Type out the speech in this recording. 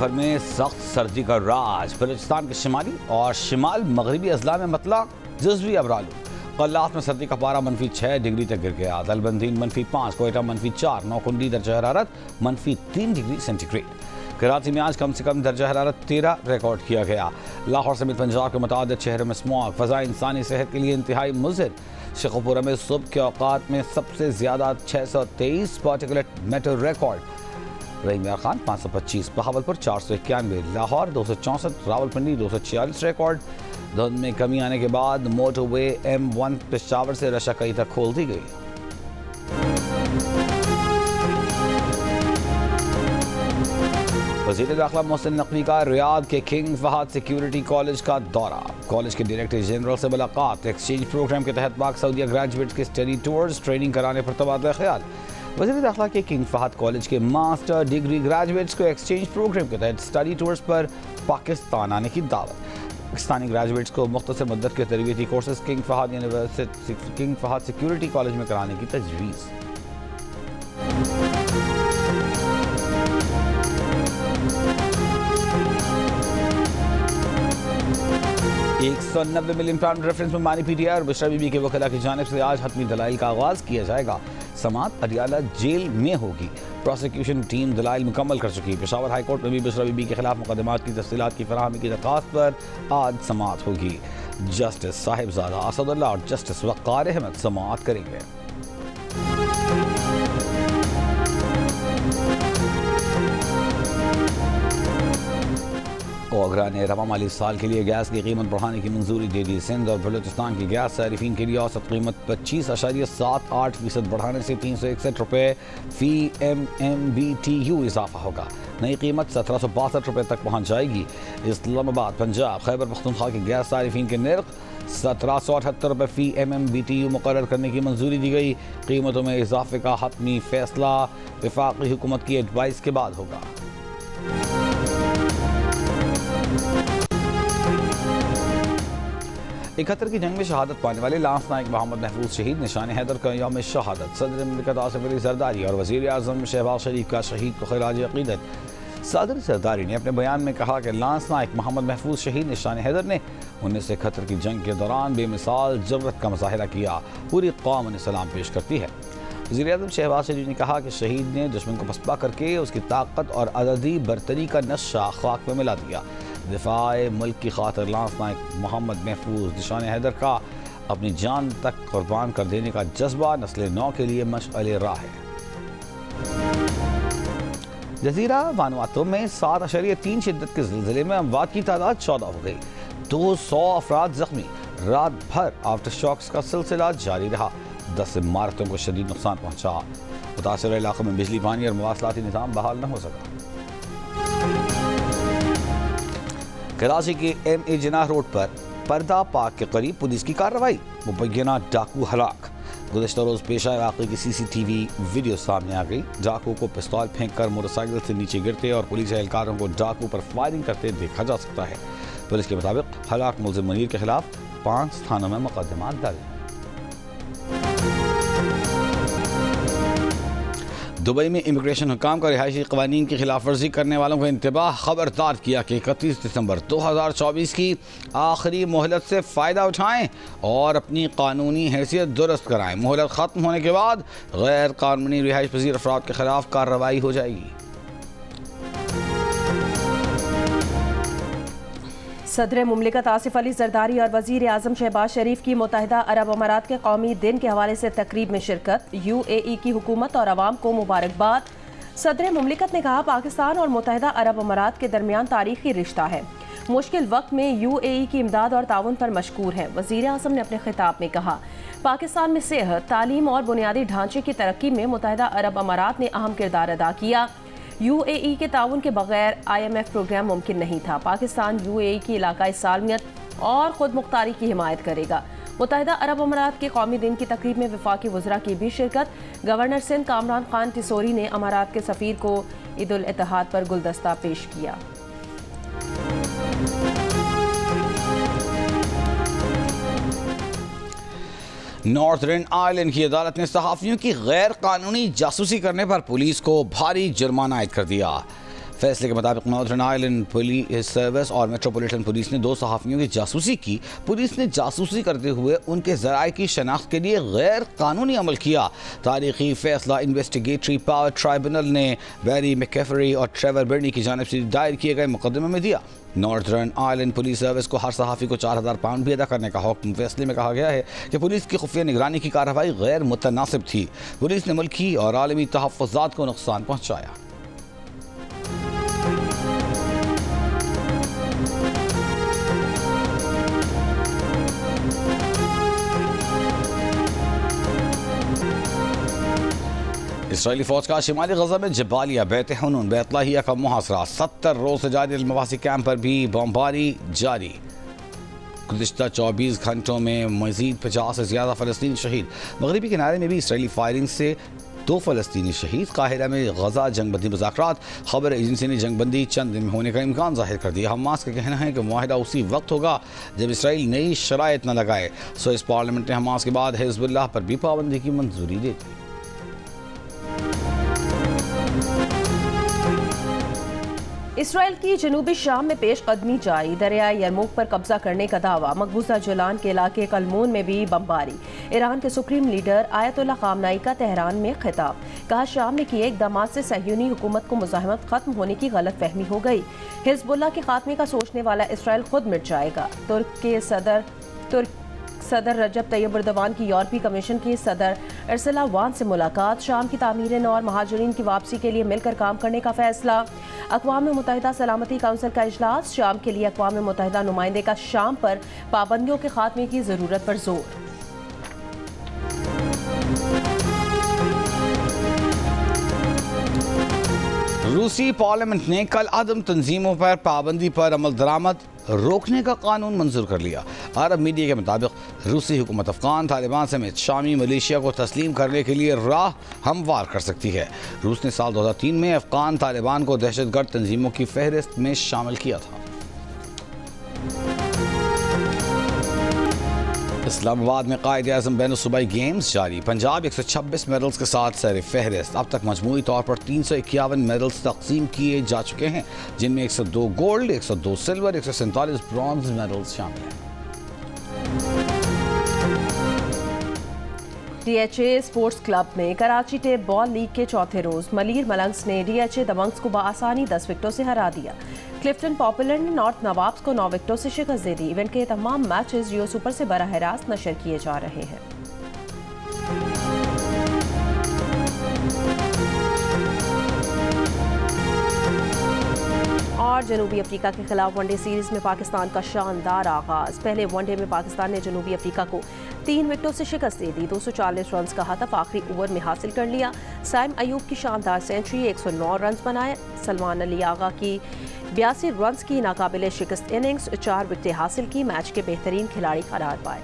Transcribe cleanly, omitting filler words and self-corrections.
भर में सख्त सर्दी का राज। बलूचिस्तान के शिमाली और शिमाल मगरबी अजला में मतला जुज़वी अबरालू। कल्लात में सर्दी का पारा -6 डिग्री तक गिर गया। दलबंदीन -5, कोयटा -4, नौकुंडी दर्जा हरारत -3 डिग्री सेंटीग्रेड। कराची में आज कम से कम दर्जा हरारत 13 रिकॉर्ड किया गया। लाहौर समेत पंजाब के मुताबिक शहरों में स्मॉग फ़ज़ा इंसानी सेहत के लिए इंतहाई मुज़र। शेखुपुरा में सुबह के औकात में सबसे ज़्यादा 623 particulate matter record. Rahim Yar Khan 525, Bahawalpur 491, Lahore 264, Rawalpindi 246 record. धुंध में कमी आने के बाद मोटरवे M1 पेशावर से रशाकई तक खोल दी गई। वज़ीर दाखिला मोहसिन नकवी का रियाद के किंग फहद सिक्योरिटी कॉलेज का दौरा। कॉलेज के डायरेक्टर जनरल से मुलाकात। एक्सचेंज प्रोग्राम के तहत पाक सऊदीया ग्रेजुएट्स के स्टडी टूर्स ट्रेनिंग कराने पर तबादला ख्याल। वज़ीर दाखिला के किंग फहद कॉलेज के मास्टर डिग्री ग्रेजुएट्स को एक्सचेंज प्रोग्राम के तहत स्टडी टूर्स पर पाकिस्तान आने की दावत। पाकिस्तानी ग्रेजुएट्स को मुख्तसर मुद्दत के तरबियती courses King Fahd Security College में कराने की तजवीज़। £190 मिलियन रेफरेंस में मानी PTI और बुशरा बीबी के वकीला की जानिब से आज हतमी दलाइल का आगाज़ किया जाएगा। समाअत अडियाला जेल में होगी। प्रोसिक्यूशन टीम दलाइल मुकम्मल कर चुकी। पेशावर हाई कोर्ट में भी बुशरा बीबी के खिलाफ मुकदमात की तफसीलात की फराहमी की दरख्वास्त पर आज समाअत होगी। जस्टिस साहिबजादा असदुल्ला और जस्टिस वक़ार अहमद समाअत करेंगे। ओगरा ने रवा माली साल के लिए गैस की कीमत बढ़ाने की मंजूरी दे दी। सिंध और बलूचिस्तान की गैस सारिफीन के लिए औसत कीमत 25.78% बढ़ाने से 361 रुपये फ़ी MMBTU इजाफा होगा। नई कीमत 1762 रुपये तक पहुँच जाएगी। इस्लामाबाद पंजाब खैबर पख्तूनख्वा की गैस सारिफीन के निर्ख 1778 रुपये फ़ी MMBTU मुकर्रर करने की मंजूरी दी गई। कीमतों में इजाफे का हतमी फैसला वफाकी हुकूमत की एडवाइस के बाद होगा। 71 की जंग में शहादत पाने वाले लांस नायक मोहम्मद महफूज शहीद निशान हैदर का यौम शहादत। सदर मुमलिकत आसिफ अली जरदारी और वज़ीर आज़म शहबाज शरीफ का शहीद को खिराज अक़ीदत। सदर जरदारी ने अपने बयान में कहा कि लांस नायक मोहम्मद महफूज शहीद निशान हैदर ने 1971 की जंग के दौरान बेमिसाल ज़रूरत का मुज़ाहिरा किया। पूरी कौम उन्हें सलाम पेश करती है। वज़ीर आज़म शहबाज शरीफ ने कहा कि शहीद ने दुश्मन को पसपा करके उसकी ताकत और अददी बरतरी का नक्शा खाक में मिला दिया। दिफाए मुल्क की खातिर लांस नायक मोहम्मद महफूज निशान हैदर का अपनी जान तक कुर्बान कर देने का जज्बा नस्ल नौ के लिए मशअले राह है। जजीरा वानुआतु में 7.3 शिद्दत के ज़िलज़िले में अमवात की तादाद 14 हो गई। 200 अफराद जख्मी। रात भर आफ्टर शॉक्स का सिलसिला जारी रहा। 10 इमारतों को शदीद नुकसान पहुँचा। मुतासर इलाकों में बिजली, पानी और मवासलाती निज़ाम बहाल न हो सका। कराची के MA जिनाह रोड पर पर्दा पार्क के करीब पुलिस की कार्रवाई। मुबैना डाकू हलाक। गुज़श्ता रोज़ पेश आए वाक़े की CCTV वीडियो सामने आ गई। डाकू को पिस्तौल फेंक कर मोटरसाइकिल से नीचे गिरते और पुलिस एहलकारों को डाकू पर फायरिंग करते देखा जा सकता है। पुलिस के मुताबिक हलाक मुलज़िम मुनीर के खिलाफ 5 थानों में मुकदमात दर्ज। दुबई में इमिग्रेशन हुकाम का रिहायशी क़वानीन की खिलाफ वर्जी करने वालों को इंतबाह खबरदार किया कि 31 दिसंबर 2024 की आखिरी मोहलत से फ़ायदा उठाएं और अपनी कानूनी हैसियत दुरुस्त कराएं। मोहलत ख़त्म होने के बाद गैर कानूनी रिहाइश पजीर अफराद के खिलाफ कार्रवाई हो जाएगी। सदर मुमलिकत आसिफ अली जरदारी और वज़ीर आज़म शहबाज शरीफ की मुत्तहिदा अरब अमारात के कौमी दिन के हवाले से तकरीब में शिरकत। UAE की हुकूमत और अवाम को मुबारकबाद। सदर मुमलिकत ने कहा पाकिस्तान और मुत्तहिदा अरब अमारात के दरमियान तारीखी रिश्ता है। मुश्किल वक्त में UAE की इमदाद और ताउन पर मशकूर है। वज़ीर आज़म ने अपने खिताब में कहा पाकिस्तान में सेहत, तालीम और बुनियादी ढांचे की तरक्की में मुत्तहिदा अरब अमारात ने अहम किरदार अदा किया। UAE के ताउन के बगैर IMF प्रोग्राम मुमकिन नहीं था। पाकिस्तान UAE की इलाकाई सालमियत और खुद मुख्तारी की हिमायत करेगा। मुत्तहिदा अरब अमारात के कौमी दिन की तकरीब में वफाकी वज़रा की भी शिरकत। गवर्नर सिंध कामरान खान टिसोरी ने अमारात के सफ़ीर को ईद उल इत्तेहाद पर गुलदस्ता पेश किया। नॉर्थर्न आयरलैंड की अदालत ने सहाफ़ियों की गैर कानूनी जासूसी करने पर पुलिस को भारी जुर्माना आयद कर दिया। फैसले के मुताबिक नॉर्दर्न आयरलैंड पुलिस सर्विस और मेट्रोपॉलिटन पुलिस ने 2 सहाफ़ियों की जासूसी की। पुलिस ने जासूसी करते हुए उनके ज़राए की शनाख्त के लिए गैर कानूनी अमल किया। तारीखी फैसला इन्वेस्टिगेटरी पावर ट्राइब्यूनल ने बैरी मैकेफरी और ट्रेवर बर्नी की जानिब से दायर किए गए मुकदमे में दिया। नॉर्दर्न आयरलैंड पुलिस सर्विस को हर सहाफ़ी को 4000 पाउंड भी अदा करने का हुक्म। फैसले में कहा गया है कि पुलिस की खुफिया निगरानी की कार्रवाई गैर मुतनासिब थी। पुलिस ने मुल्की और आलमी तहफ़्फ़ुज़ात को नुकसान पहुँचाया। इसराइली फ़ौज का शिमाली गजा में जबालिया, बैत हनून, बैतलाहिया का मुहासरा। 70 रोज से जारी अल-मवासी कैंप पर भी बमबारी जारी। गुज़िश्ता 24 घंटों में मज़ीद 50 से ज़्यादा फ़लस्तीनी शहीद। मगरबी किनारे में भी इसराइली फायरिंग से 2 फ़लस्तीनी शहीद। काहिरा में गजा जंगबंदी मुज़ाकरात। खबर एजेंसी ने जंगबंदी चंद दिन में होने का इम्कान जाहिर कर दिया। हमास का कहना है कि मुआहिदा उसी वक्त होगा जब इसराइल नई शराइत न लगाए। स्विस पार्लियामेंट ने हमास के बाद हिज़्बुल्लाह पर भी पाबंदी की मंजूरी दे दी। इसराइल की जनूबी शाम में पेश कदमी जारी। दरियाए यरमुक पर कब्जा करने का दावा। मकबूजा जुलान के इलाके कलमून में भी बमबारी। ईरान के सुप्रीम लीडर आयतुल्लाह खामनाई का तेहरान में खिताब। कहा शाम में किए इक़दामात से सहयूनी हुकूमत को मुज़ाहमत खत्म होने की गलत फहमी हो गई। हिज़्बुल्लाह के खात्मे का सोचने वाला इसराइल खुद मिट जाएगा। तुर्क सदर रजब तैयब एर्दोगान की यूरोपीय कमीशन की सदर उर्सुला वान से मुलाकात। शाम की तामीरें और महाजरीन की वापसी के लिए मिलकर काम करने का फैसला। अक़वाम मुत्तहिदा सलामती काउंसिल का इजलास। शाम के लिए अक़वाम मुत्तहिदा नुमाइंदे का शाम पर पाबंदियों के खात्मे की ज़रूरत पर जोर। रूसी पार्लियामेंट ने कल आदम तंजीमों पर पाबंदी पर अमल दरामद रोकने का कानून मंजूर कर लिया। अरब मीडिया के मुताबिक रूसी हुकूमत अफगान, तालिबान समेत शामी मलेशिया को तस्लीम करने के लिए राह हमवार कर सकती है। रूस ने साल 2003 में अफगान तालिबान को दहशतगर्द तंजीमों की फहरिस्त में शामिल किया था। इस्लामाबाद में कायद-ए-आज़म बैनुल-सूबाई गेम्स जारी। पंजाब 126 मेडल्स के साथ सर फहरिस्त। अब तक मजमूई तौर पर 351 मेडल्स तकसीम किए जा चुके हैं, जिनमें 102 गोल्ड, 102 सिल्वर, 147 ब्रॉन्ज मेडल्स शामिल हैं। DHA स्पोर्ट्स क्लब में कराची टेप बॉल लीग के चौथे रोज मलीर मलंग्स ने DHA दबंग्स को बआसानी 10 विकेटों से हरा दिया। क्लिफ्टन पॉपुलर ने नॉर्थ नवाब्स को 9 विकेटों से शिकस्त दे दी। इवेंट के तमाम मैचेस जियो सुपर से बराह रास्त नशर किए जा रहे हैं। और जनूबी अफ्रीका के खिलाफ वनडे सीरीज में पाकिस्तान का शानदार आगाज। पहले वनडे में पाकिस्तान ने जनूबी अफ्रीका को 3 विकेटों से शिकस्त दे दी। 240 रन का हदफ आखिरी ओवर में हासिल कर लिया। साइम अयूब की शानदार सेंचुरी, 109 रन बनाए। सलमान अली आगा की 82 रन की नाकाबिले शिकस्त इनिंग्स, 4 विकेटें हासिल की। मैच के बेहतरीन खिलाड़ी करार पाए।